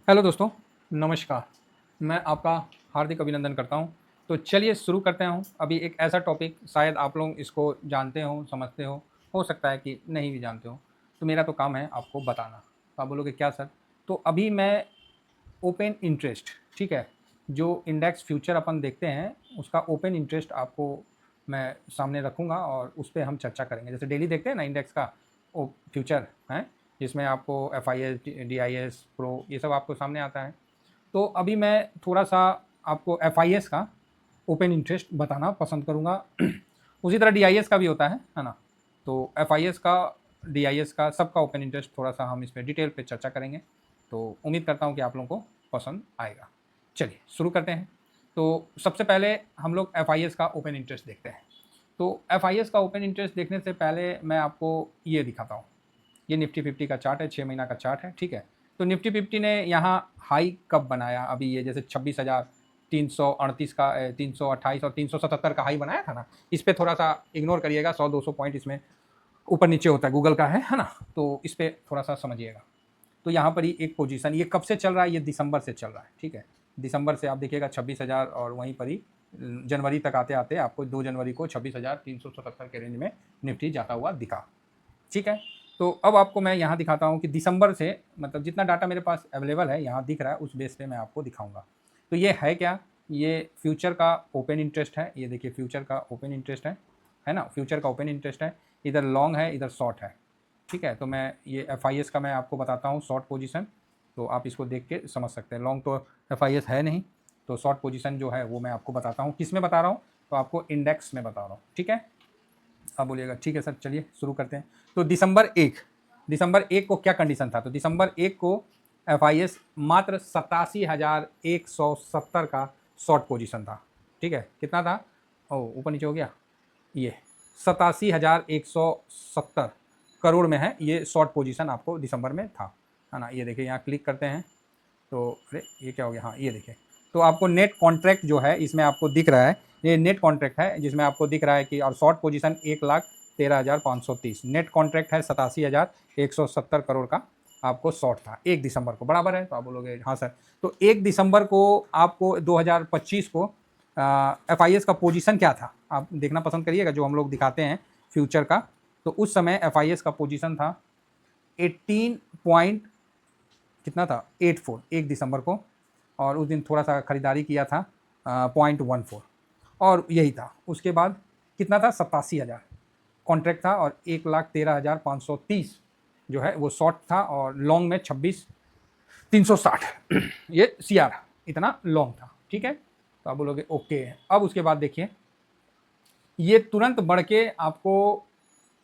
Hello दोस्तों, नमस्कार। मैं आपका हार्दिक अभिनंदन करता हूँ। तो चलिए शुरू करते हैं। अभी एक ऐसा टॉपिक शायद आप लोग इसको जानते हो, समझते हो सकता है कि नहीं भी जानते हो। तो मेरा तो काम है आपको बताना। तो आप बोलोगे क्या सर? तो अभी मैं ओपन इंटरेस्ट, ठीक है, जो इंडेक्स फ्यूचर अपन देखते हैं उसका ओपन इंटरेस्ट आपको मैं सामने रखूँगा और उस पे हम चर्चा करेंगे। जैसे डेली देखते हैं ना इंडेक्स का ओ फ्यूचर है, जिसमें आपको FIS, DIS, प्रो ये सब आपको सामने आता है। तो अभी मैं थोड़ा-सा आपको FIS का ओपन इंटरेस्ट बताना पसंद करूँगा। उसी तरह DIS का भी होता है ना? तो FIS का, DIS का, सबका ओपन इंटरेस्ट थोड़ा-सा हम इसमें डिटेल पे चर्चा करेंगे। तो उम्मीद करता हूँ कि आप लोगों को पसंद आएगा। चलिए शुरू करते हैं। तो सबसे पहले हम लोग FIS का ओपन इंटरेस्ट देखते हैं। तो FIS का ओपन इंटरेस्ट देखने से पहले मैं आपको ये दिखाता हूँ। ये निफ्टी 50 का चार्ट है, 6 महीना का चार्ट है, ठीक है। तो निफ्टी 50 ने यहाँ हाई कब बनाया? अभी ये जैसे 26,338 का 328 और 377 का हाई बनाया था ना, इस पे थोड़ा सा इग्नोर करिएगा। 100-200 पॉइंट इसमें ऊपर नीचे होता है, गूगल का है ना। तो इस पे थोड़ा सा समझिएगा। तो यहाँ पर ही एक पोजीशन, ये कब से चल रहा है? ये दिसंबर से चल रहा है, ठीक है। दिसंबर से आप देखिएगा 26,000 और वहीं पर ही जनवरी तक आते आते आपको 2 जनवरी को 26,377 के रेंज में निफ्टी जाता हुआ दिखा, ठीक है। तो अब आपको मैं यहाँ दिखाता हूँ कि दिसंबर से, मतलब जितना डाटा मेरे पास अवेलेबल है यहाँ दिख रहा है, उस बेस पे मैं आपको दिखाऊंगा। तो ये है क्या? ये फ्यूचर का ओपन इंटरेस्ट है। ये देखिए फ्यूचर का ओपन इंटरेस्ट है ना। फ्यूचर का ओपन इंटरेस्ट है, इधर लॉन्ग है इधर शॉर्ट है, ठीक है। तो मैं ये FIS का मैं आपको बताता हूँ शॉर्ट पोजीशन, तो आप इसको देख के समझ सकते हैं। लॉन्ग तो FIS है नहीं, तो शॉर्ट पोजीशन जो है वो मैं आपको बताता हूँ। किस में बता रहा हूँ? तो आपको इंडेक्स में बता रहा हूँ, ठीक है। आप बोलिएगा ठीक है सर, चलिए शुरू करते हैं। तो दिसंबर 1 को क्या कंडीशन था? तो दिसंबर 1 को FIS मात्र 87,170 का शॉर्ट पोजीशन था, ठीक है। कितना था? ओ ऊपर नीचे हो गया, ये 87,170 करोड़ में है। ये शॉर्ट पोजीशन आपको दिसंबर में था, है ना। ये देखिए यहाँ क्लिक करते हैं तो अरे ये क्या हो गया? हाँ ये देखिए, तो आपको नेट कॉन्ट्रैक्ट जो है इसमें आपको दिख रहा है, ये नेट कॉन्ट्रैक्ट है जिसमें आपको दिख रहा है कि, और शॉर्ट पोजीशन 1,13,530, नेट कॉन्ट्रैक्ट है 87,170 करोड़ का आपको शॉर्ट था 1 दिसंबर को, बराबर है। तो आप बोलोगे हाँ सर। तो 1 दिसंबर को आपको 2025 को FIS का पोजीशन क्या था आप देखना पसंद करिएगा, जो हम लोग दिखाते हैं फ्यूचर का। तो उस समय FIS का पोजीशन था 18 पॉइंट कितना था, 84, 1 दिसंबर को। और उस दिन थोड़ा सा खरीदारी किया था 0.14, और यही था। उसके बाद कितना था? 87,000 कॉन्ट्रैक्ट था, और 1,13,530 जो है वो शॉर्ट था, और लॉन्ग में 26,360 ये CR इतना लॉन्ग था, ठीक है। तो आप बोलोगे ओके। अब उसके बाद देखिए ये तुरंत बढ़ के आपको,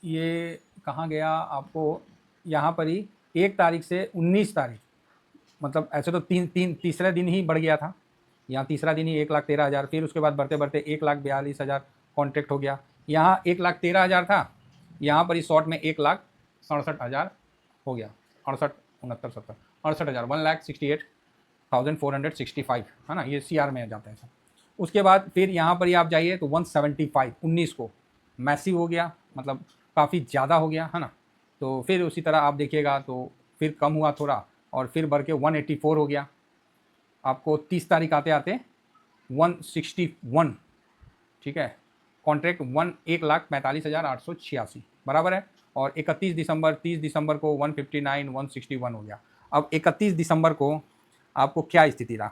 ये कहाँ गया आपको, यहाँ पर ही 1 तारीख से 19 तारीख, मतलब ऐसे तो तीसरे दिन ही बढ़ गया था। यहाँ तीसरा दिन ही 1,13,000, फिर उसके बाद बढ़ते बढ़ते 1,42,000 कॉन्ट्रैक्ट हो गया। यहाँ 1,13,000 था, यहाँ पर ही शॉर्ट में 1,67,000 हो गया। 68, 69, 70, 68,000, 1,68,465 है ना। ये CR में जाते हैं सब। उसके बाद फिर यहाँ पर ही आप जाइए तो 175 19 को मैसिव हो गया, मतलब काफ़ी ज़्यादा हो गया, है ना। तो फिर उसी तरह आप देखिएगा तो फिर कम हुआ थोड़ा, और फिर बढ़ के 184 हो गया। आपको 30 तारीख आते आते 161, ठीक है। कॉन्ट्रैक्ट 1,45,886 बराबर है। और 31 दिसंबर, 30 दिसंबर को 159, 161 हो गया। अब 31 दिसंबर को आपको क्या स्थिति रहा?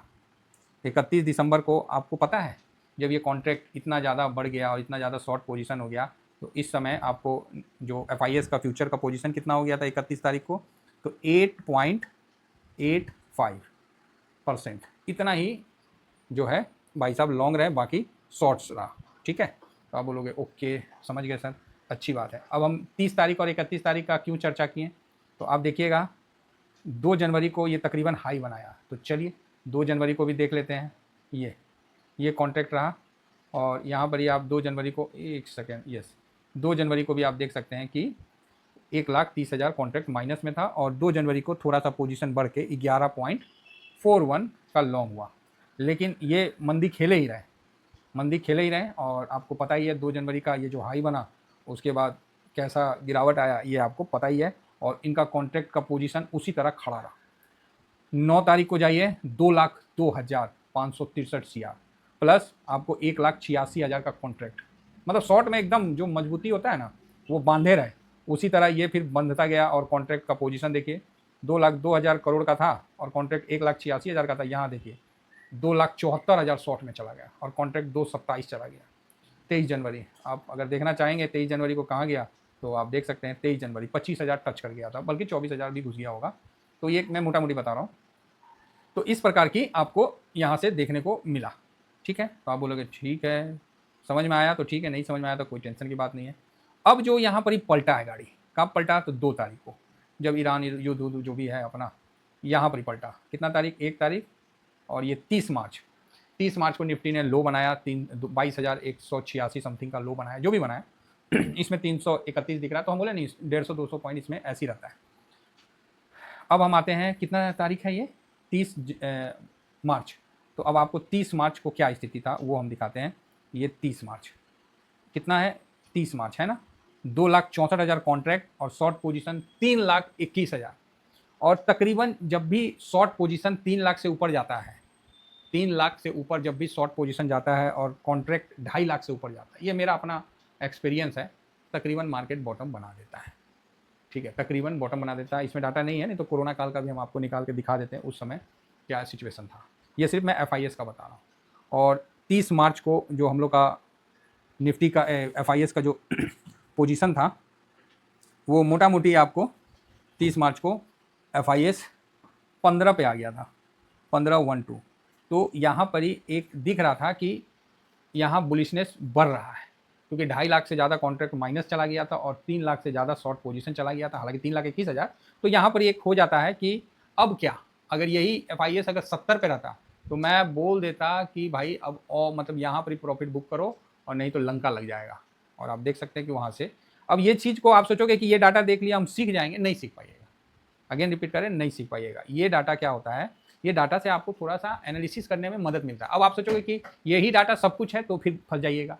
31 दिसंबर को आपको पता है, जब ये कॉन्ट्रैक्ट इतना ज़्यादा बढ़ गया और इतना ज़्यादा शॉर्ट पोजीशन हो गया, तो इस समय आपको जो FIS का फ्यूचर का पोजीशन कितना हो गया था 31 तारीख को? तो 8.85% इतना ही जो है भाई साहब लॉन्ग रहे, बाकी शॉर्ट्स रहा, ठीक है। तो आप बोलोगे ओके समझ गए सर, अच्छी बात है। अब हम 30 तारीख और 31 तारीख का क्यों चर्चा किए? तो आप देखिएगा 2 जनवरी को ये तकरीबन हाई बनाया, तो चलिए 2 जनवरी को भी देख लेते हैं। ये कॉन्ट्रैक्ट रहा, और यहाँ पर ही आप 2 जनवरी को, एक सेकेंड, यस, 2 जनवरी को भी आप देख सकते हैं कि 1,30,000 कॉन्ट्रैक्ट माइनस में था, और 2 जनवरी को थोड़ा सा पोजीशन बढ़ के 11.41 का लॉन्ग हुआ। लेकिन ये मंदी खेले ही रहे, और आपको पता ही है 2 जनवरी का ये जो हाई बना, उसके बाद कैसा गिरावट आया ये आपको पता ही है, और इनका कॉन्ट्रैक्ट का पोजीशन उसी तरह खड़ा रहा। 9 तारीख को जाइए 2,02,563 CR प्लस आपको 1,86,000 का कॉन्ट्रैक्ट, मतलब शॉर्ट में एकदम जो मजबूती होता है ना वो बांधे रहे, उसी तरह ये फिर बंधता गया। और कॉन्ट्रैक्ट का पोजीशन देखिए 2,02,000 करोड़ का था और कॉन्ट्रैक्ट 1,86,000 का था। यहाँ देखिए 2,74,000 शॉर्ट में चला गया और कॉन्ट्रैक्ट 2,27 चला गया। 23 जनवरी आप अगर देखना चाहेंगे 23 जनवरी को कहाँ गया तो आप देख सकते हैं 23 जनवरी 25,000 टच कर गया था, बल्कि 24,000 भी घुस गया होगा। तो ये मैं मोटा मोटी बता रहा हूँ। तो इस प्रकार की आपको यहाँ से देखने को मिला। ठीक है, तो आप बोलोगे ठीक है, समझ में आया तो ठीक है, नहीं समझ में आया तो कोई टेंशन की बात नहीं है। अब जो यहाँ पर ही पलटा है गाड़ी, कब पलटा तो 2 तारीख को, जब ईरान युद्ध जो भी है अपना यहाँ पर ही पलटा। कितना तारीख, 1 तारीख, और ये 30 मार्च। 30 मार्च को निफ्टी ने लो बनाया 22,186 समथिंग का लो बनाया, जो भी बनाया इसमें 331 दिख रहा है, तो हम बोले नहीं 150-200 पॉइंट इसमें ऐसे ही रहता है। अब हम आते हैं, कितना तारीख है ये, 30 मार्च। तो अब आपको 30 मार्च को क्या स्थिति था वो हम दिखाते हैं। ये 30 मार्च कितना है, 30 मार्च है ना, 2,64,000 कॉन्ट्रैक्ट और शॉर्ट पोजीशन 3,21,000। और तकरीबन जब भी शॉर्ट पोजीशन 3 लाख से ऊपर जाता है, 3 लाख से ऊपर जब भी शॉर्ट पोजीशन जाता है और कॉन्ट्रैक्ट 2.5 लाख से ऊपर जाता है, ये मेरा अपना एक्सपीरियंस है, तकरीबन मार्केट बॉटम बना देता है। ठीक है, तकरीबन बॉटम बना देता है। इसमें डाटा नहीं है, नहीं तो कोरोना काल का भी हम आपको निकाल के दिखा देते हैं उस समय क्या सिचुएशन था। ये सिर्फ मैं FIS का बता रहा हूँ। और 30 मार्च को जो हम लोग का निफ्टी का FIS का जो पोजीशन था वो मोटा मोटी आपको 30 मार्च को FIS 15 पे आ गया था, 1512। तो यहाँ पर ही एक दिख रहा था कि यहाँ बुलिशनेस बढ़ रहा है, क्योंकि 2.5 लाख से ज़्यादा कॉन्ट्रैक्ट माइनस चला गया था और 3 लाख से ज़्यादा शॉर्ट पोजीशन चला गया था, हालांकि 3,21,000। तो यहाँ पर एक हो जाता है कि अब क्या, अगर यही FIS अगर 70 पे रहता तो मैं बोल देता कि भाई अब और मतलब यहाँ पर ही प्रॉफिट बुक करो, और नहीं तो लंका लग जाएगा। और आप देख सकते हैं कि वहाँ से अब ये चीज़ को आप सोचोगे कि ये डाटा देख लिया हम सीख जाएंगे, नहीं सीख पाइएगा। अगेन रिपीट करें, नहीं सीख पाइएगा। ये डाटा क्या होता है, ये डाटा से आपको थोड़ा सा एनालिसिस करने में मदद मिलता है। अब आप सोचोगे कि यही डाटा सब कुछ है तो फिर फंस जाइएगा।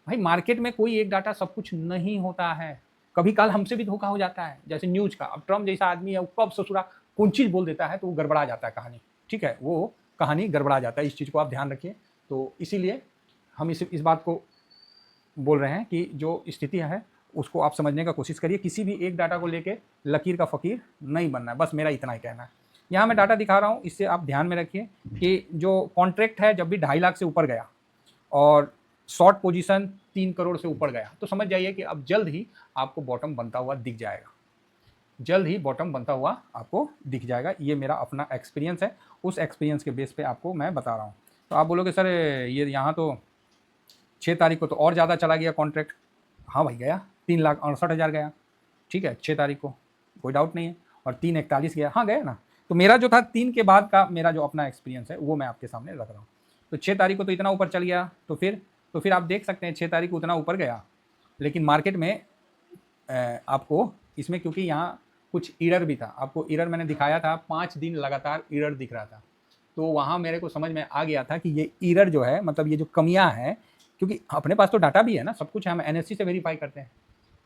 भाई मार्केट में कोई एक डाटा सब कुछ नहीं होता है, कभी काल हमसे भी धोखा हो जाता है। जैसे न्यूज़ का, अब ट्रम्प जैसा आदमी है, कब ससुरा कौन चीज़ बोल देता है तो वो गड़बड़ा जाता है कहानी। ठीक है, वो कहानी गड़बड़ा जाता है, इस चीज़ को आप ध्यान रखिए। तो इसीलिए हम इस बात को बोल रहे हैं कि जो स्थिति है उसको आप समझने का कोशिश करिए। किसी भी एक डाटा को लेके लकीर का फ़कीर नहीं बनना है, बस मेरा इतना ही कहना है। यहाँ मैं डाटा दिखा रहा हूँ, इससे आप ध्यान में रखिए कि जो कॉन्ट्रैक्ट है जब भी 2.5 लाख से ऊपर गया और शॉर्ट पोजीशन 3 करोड़ से ऊपर गया, तो समझ जाइए कि अब जल्द ही आपको बॉटम बनता हुआ दिख जाएगा, जल्द ही बॉटम बनता हुआ आपको दिख जाएगा। ये मेरा अपना एक्सपीरियंस है, उस एक्सपीरियंस के बेस पे आपको मैं बता रहा हूँ। तो आप बोलोगे सर ये यहाँ तो 6 तारीख को तो और ज़्यादा चला गया कॉन्ट्रैक्ट। हाँ भाई गया, 3,68,000 गया। ठीक है, 6 तारीख को कोई डाउट नहीं है, और 3,41 गया, हाँ गया ना। तो मेरा जो था 3 के बाद का मेरा जो अपना एक्सपीरियंस है वो मैं आपके सामने रख रहा हूँ। तो 6 तारीख को तो इतना ऊपर चल गया, तो फिर आप देख सकते हैं 6 तारीख को उतना ऊपर गया, लेकिन मार्केट में आपको इसमें, क्योंकि यहाँ कुछ ईरर भी था, आपको ईरर मैंने दिखाया था, 5 दिन लगातार ईरर दिख रहा था। तो वहाँ मेरे को समझ में आ गया था कि ये ईरर जो है, मतलब ये जो कमियाँ हैं, क्योंकि अपने पास तो डाटा भी है ना, सब कुछ है, हम NSE से वेरीफाई करते हैं।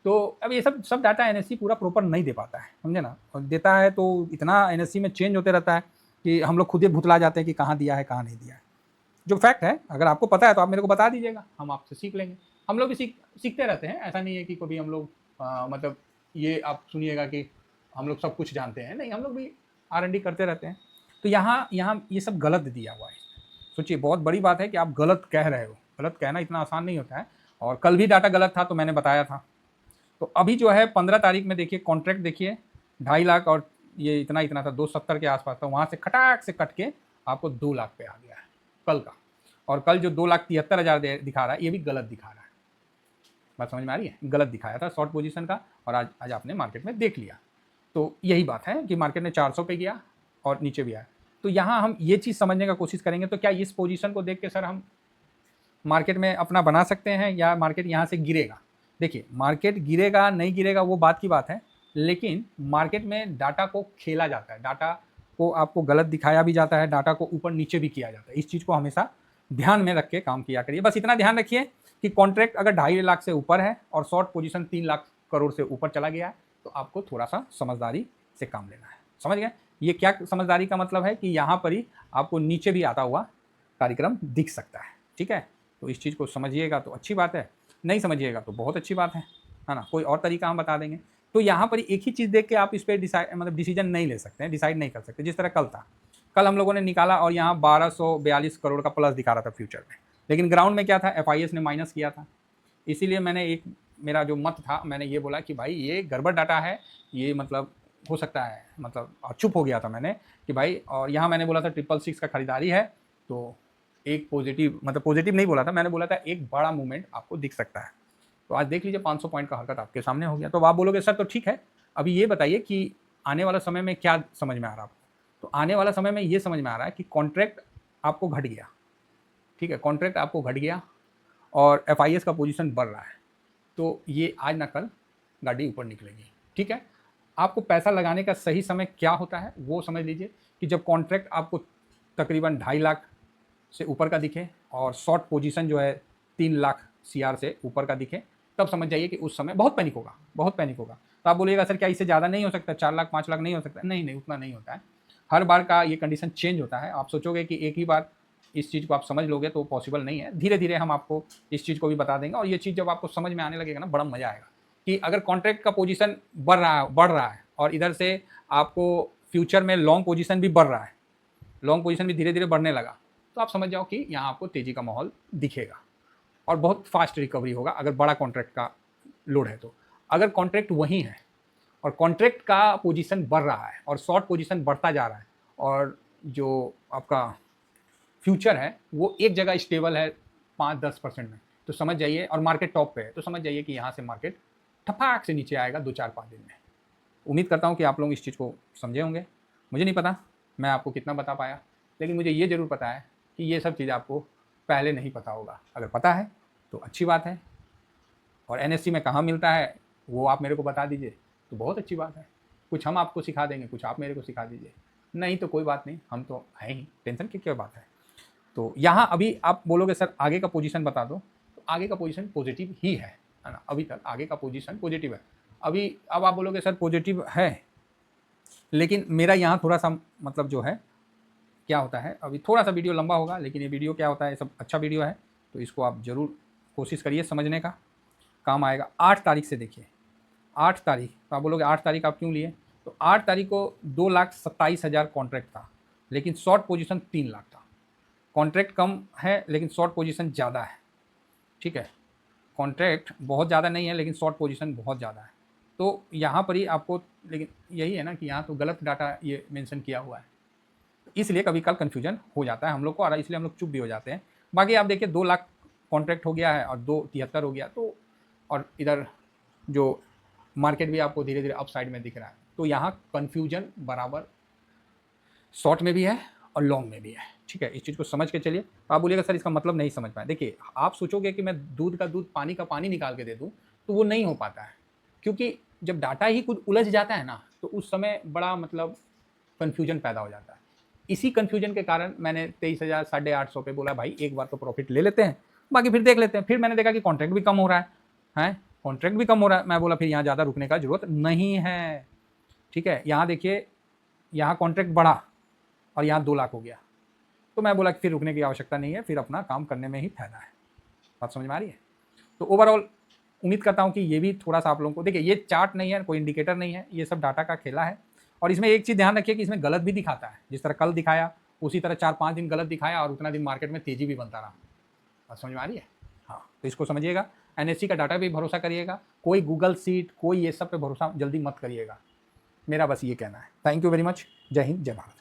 तो अब ये सब डाटा NSE पूरा प्रॉपर नहीं दे पाता है, समझे ना, और देता है तो इतना NSE में चेंज होते रहता है कि हम लोग खुद ही भुतला जाते हैं कि कहाँ दिया है कहाँ नहीं दिया है। जो फैक्ट है, अगर आपको पता है तो आप मेरे को बता दीजिएगा, हम आपसे सीख लेंगे। हम लोग भी सीखते रहते हैं, ऐसा नहीं है कि कभी हम लोग मतलब ये आप सुनिएगा कि हम लोग सब कुछ जानते हैं, नहीं, हम लोग भी R&D करते रहते हैं। तो यहाँ ये सब गलत दिया हुआ है। सोचिए, बहुत बड़ी बात है कि आप गलत कह रहे हो, गलत कहना इतना आसान नहीं होता है, और कल भी डाटा गलत था तो मैंने बताया था। तो अभी जो है 15 तारीख में देखिए, कॉन्ट्रैक्ट देखिए 2.5 लाख और ये इतना था, 270 के आसपास था, वहाँ से खटाक से कट के आपको 2 लाख पे आ गया है कल का। और कल जो 2,73,000 दिखा रहा है, ये भी गलत दिखा रहा है। बात समझ में आ रही है, गलत दिखाया था शॉर्ट पोजीशन का, और आज आपने मार्केट में देख लिया। तो यही बात है कि मार्केट ने 400 पे गया और नीचे भी आया। तो यहाँ हम ये चीज़ समझने का कोशिश करेंगे, तो क्या इस पोजीशन को देख के सर हम मार्केट में अपना बना सकते हैं, या मार्केट यहाँ से गिरेगा? देखिए, मार्केट गिरेगा नहीं गिरेगा वो बात की बात है, लेकिन मार्केट में डाटा को खेला जाता है, डाटा को आपको गलत दिखाया भी जाता है, डाटा को ऊपर नीचे भी किया जाता है। इस चीज़ को हमेशा ध्यान में रख के काम किया करिए। बस इतना ध्यान रखिए कि कॉन्ट्रैक्ट अगर 2.5 लाख से ऊपर है और शॉर्ट पोजीशन 3 लाख करोड़ से ऊपर चला गया है, तो आपको थोड़ा सा समझदारी से काम लेना है। समझ गए? ये क्या समझदारी का मतलब है कि यहाँ पर ही आपको नीचे भी आता हुआ कार्यक्रम दिख सकता है, ठीक है? तो इस चीज़ को समझिएगा तो अच्छी बात है, नहीं समझिएगा तो बहुत अच्छी बात है ना? कोई और तरीका हम बता देंगे। तो यहाँ पर एक ही चीज़ देख के आप इस पे डिसीजन नहीं ले सकते हैं, डिसाइड नहीं कर सकते। जिस तरह कल था, कल हम लोगों ने निकाला और यहाँ 1242 करोड़ का प्लस दिखा रहा था फ्यूचर में, लेकिन ग्राउंड में क्या था, एफआईएस ने माइनस किया था। इसीलिए मैंने मेरा जो मत था, मैंने ये बोला कि भाई ये गड़बड़ डाटा है, ये मतलब हो सकता है, मतलब चुप हो गया था मैंने कि भाई, और यहाँ मैंने बोला था 666 का खरीदारी है, तो एक पॉजिटिव, मतलब पॉजिटिव नहीं बोला था, मैंने बोला था एक बड़ा मूवमेंट आपको दिख सकता है। तो आज देख लीजिए 500 पॉइंट का हरकत आपके सामने हो गया। तो आप बोलोगे सर तो ठीक है, अभी ये बताइए कि आने वाला समय में क्या समझ में आ रहा है आपको? तो आने वाला समय में ये समझ में आ रहा है कि कॉन्ट्रैक्ट आपको घट गया, ठीक है, कॉन्ट्रैक्ट आपको घट गया और एफआईएस का पोजीशन बढ़ रहा है। तो ये आज ना कल गाड़ी ऊपर निकलेगी, ठीक है? आपको पैसा लगाने का सही समय क्या होता है वो समझ लीजिए कि जब कॉन्ट्रैक्ट आपको तकरीबन 2.5 लाख से ऊपर का दिखे और शॉर्ट पोजीशन जो है 3 लाख सीआर से ऊपर का दिखे, तब समझ जाइए कि उस समय बहुत पैनिक होगा, बहुत पैनिक होगा। तो आप बोलिएगा सर क्या इससे ज़्यादा नहीं हो सकता, 4 लाख 5 लाख नहीं हो सकता? नहीं नहीं, उतना नहीं होता है। हर बार का ये कंडीशन चेंज होता है। आप सोचोगे कि एक ही बार इस चीज़ को आप समझ लोगे तो पॉसिबल नहीं है। धीरे धीरे हम आपको इस चीज़ को भी बता देंगे और ये चीज़ जब आपको समझ में आने लगेगा ना, बड़ा मज़ा आएगा कि अगर कॉन्ट्रैक्ट का पोजीशन बढ़ रहा है और इधर से आपको फ्यूचर में लॉन्ग पोजीशन भी बढ़ रहा है, लॉन्ग पोजीशन भी धीरे धीरे बढ़ने लगा, तो आप समझ जाओ कि यहाँ आपको तेज़ी का माहौल दिखेगा और बहुत फास्ट रिकवरी होगा अगर बड़ा कॉन्ट्रैक्ट का लोड है। तो अगर कॉन्ट्रैक्ट वहीं है और कॉन्ट्रैक्ट का पोजीशन बढ़ रहा है और शॉर्ट पोजीशन बढ़ता जा रहा है और जो आपका फ्यूचर है वो एक जगह स्टेबल है 5-10% में, तो समझ जाइए, और मार्केट टॉप पे है, तो समझ जाइए कि यहाँ से मार्केट ठपाक से नीचे आएगा 2-4-5 दिन में। उम्मीद करता हूँ कि आप लोग इस चीज़ को समझे होंगे। मुझे नहीं पता मैं आपको कितना बता पाया, लेकिन मुझे ये ज़रूर पता है कि ये सब चीज़ आपको पहले नहीं पता होगा। अगर पता है तो अच्छी बात है, और एनएससी में कहाँ मिलता है वो आप मेरे को बता दीजिए तो बहुत अच्छी बात है। कुछ हम आपको सिखा देंगे, कुछ आप मेरे को सिखा दीजिए, नहीं तो कोई बात नहीं, हम तो हैं ही, टेंशन की क्या बात है। तो यहाँ अभी आप बोलोगे सर आगे का पोजीशन बता दो, तो आगे का पोजीशन पॉजिटिव ही है ना? अभी तक आगे का पोजीशन पॉजिटिव है। अभी अब आप बोलोगे सर पॉजिटिव है, लेकिन मेरा यहाँ थोड़ा सा मतलब जो है क्या होता है, अभी थोड़ा सा वीडियो लंबा होगा, लेकिन ये वीडियो क्या होता है, सब अच्छा वीडियो है, तो इसको आप ज़रूर कोशिश करिए समझने का, काम आएगा। 8 तारीख से देखिए, 8 तारीख, तो आप बोलोगे 8 तारीख आप क्यों लिए? तो 8 तारीख को 2,27,000 कॉन्ट्रैक्ट था, लेकिन शॉर्ट पोजीशन 3 लाख था। कॉन्ट्रैक्ट कम है लेकिन शॉर्ट पोजीशन ज़्यादा है, ठीक है? कॉन्ट्रैक्ट बहुत ज़्यादा नहीं है लेकिन शॉर्ट पोजीशन बहुत ज़्यादा है। तो यहाँ पर ही आपको, लेकिन यही है ना कि यहाँ तो गलत डाटा ये मेंशन किया हुआ है, इसलिए कभी कल कन्फ्यूजन हो जाता है हम लोग को, और इसलिए हम लोग चुप भी हो जाते हैं। बाकी आप देखिए 2 लाख कॉन्ट्रैक्ट हो गया है और 2,73 हो गया, तो और इधर जो मार्केट भी आपको धीरे धीरे अप साइड में दिख रहा है, तो यहाँ कन्फ्यूजन बराबर शॉर्ट में भी है और लॉन्ग में भी है, ठीक है? इस चीज़ को समझ के चलिए। तो आप बोलिएगा सर इसका मतलब नहीं समझ पाए। देखिए आप सोचोगे कि मैं दूध का दूध पानी का पानी निकाल के दे दूँ, तो वो नहीं हो पाता है, क्योंकि जब डाटा ही खुद उलझ जाता है ना, तो उस समय बड़ा मतलब कन्फ्यूजन पैदा हो जाता है। इसी कन्फ्यूजन के कारण मैंने 23,000 850 पे बोला भाई एक बार तो प्रॉफिट ले लेते हैं, बाकी फिर देख लेते हैं। फिर मैंने देखा कि कॉन्ट्रैक्ट भी कम हो रहा है, कॉन्ट्रैक्ट भी कम हो रहा है। मैं बोला फिर यहाँ ज़्यादा रुकने का ज़रूरत नहीं है, ठीक है? यहाँ देखिए, यहाँ कॉन्ट्रैक्ट बढ़ा और यहाँ 2 लाख हो गया, तो मैं बोला कि फिर रुकने की आवश्यकता नहीं है, फिर अपना काम करने में ही फायदा है। बात समझ में आ रही है? तो ओवरऑल उम्मीद करता हूँ कि ये भी थोड़ा सा आप लोगों को, देखिए ये चार्ट नहीं है, कोई इंडिकेटर नहीं है, ये सब डाटा का खेला है। और इसमें एक चीज़ ध्यान रखिए कि इसमें गलत भी दिखाता है, जिस तरह कल दिखाया उसी तरह 4-5 दिन गलत दिखाया और उतना दिन मार्केट में तेज़ी भी बनता रहा। बात समझ में आ रही है? हाँ, तो इसको समझिएगा। एनएससी का डाटा भी भरोसा करिएगा, कोई गूगल सीट कोई ये सब पे भरोसा जल्दी मत करिएगा, मेरा बस ये कहना है। Thank you very much. जय हिंद, जय भारत।